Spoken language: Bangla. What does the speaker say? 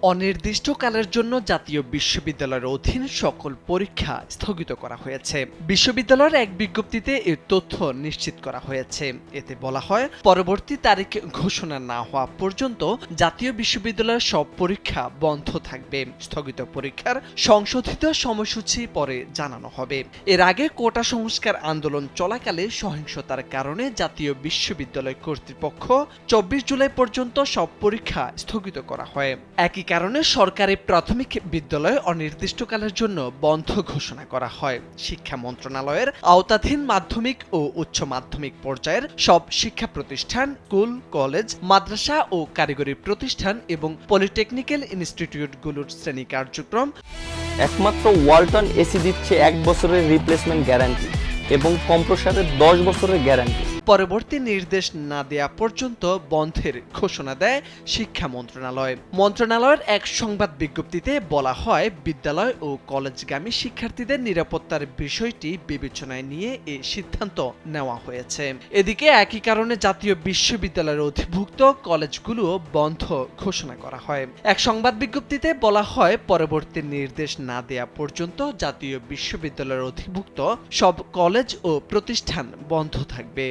অনির্দিষ্টকালের জন্য জাতীয় বিশ্ববিদ্যালয়ের অধীন সকল পরীক্ষা স্থগিত করা হয়েছে। বিশ্ববিদ্যালয়ের এক বিজ্ঞপ্তিতে এ তথ্য নিশ্চিত করা হয়েছে। এতে বলা হয়, পরবর্তী তারিখ ঘোষণা না হওয়া পর্যন্ত জাতীয় বিশ্ববিদ্যালয়ের সব পরীক্ষা বন্ধ থাকবে। স্থগিত পরীক্ষার সংশোধিত সময়সূচি পরে জানানো হবে। এর আগে কোটা সংস্কার আন্দোলন চলাকালে সহিংসতার কারণে জাতীয় বিশ্ববিদ্যালয় কর্তৃপক্ষ ২৪ জুলাই পর্যন্ত সব পরীক্ষা স্থগিত করা হয়। একই কারণে সরকারি প্রাথমিক বিদ্যালয় অনির্দিষ্টকালের জন্য বন্ধ ঘোষণা করা হয়। শিক্ষা মন্ত্রণালয়ের আওতাধীন মাধ্যমিক ও উচ্চ মাধ্যমিক পর্যায়ের সব শিক্ষা প্রতিষ্ঠান, স্কুল, কলেজ, মাদ্রাসা ও কারিগরি প্রতিষ্ঠান এবং পলিটেকনিক্যাল ইনস্টিটিউটগুলোর শ্রেণী কার্যক্রম একমাত্র ওয়ালটন এসি দিচ্ছে ১ বছরের রিপ্লেসমেন্ট গ্যারান্টি এবং কম্প্রেসারের ১০ বছরের গ্যারান্টি। পরবর্তী নির্দেশ না দেয়া পর্যন্ত বন্ধের ঘোষণা দেয় শিক্ষা মন্ত্রণালয়। মন্ত্রণালয়ের এক সংবাদ বিজ্ঞপ্তিতে বলা হয়, বিদ্যালয় ও কলেজগামী শিক্ষার্থীদের নিরাপত্তার বিষয়টি বিবেচনায় নিয়ে এই সিদ্ধান্ত নেওয়া হয়েছে। এদিকে একই কারণে জাতীয় বিশ্ববিদ্যালয়ের অধিভুক্ত কলেজগুলো বন্ধ ঘোষণা করা হয়। এক সংবাদ বিজ্ঞপ্তিতে বলা হয়, পরবর্তী নির্দেশ না দেয়া পর্যন্ত জাতীয় বিশ্ববিদ্যালয়ের অধিভুক্ত সব কলেজ ও প্রতিষ্ঠান বন্ধ থাকবে।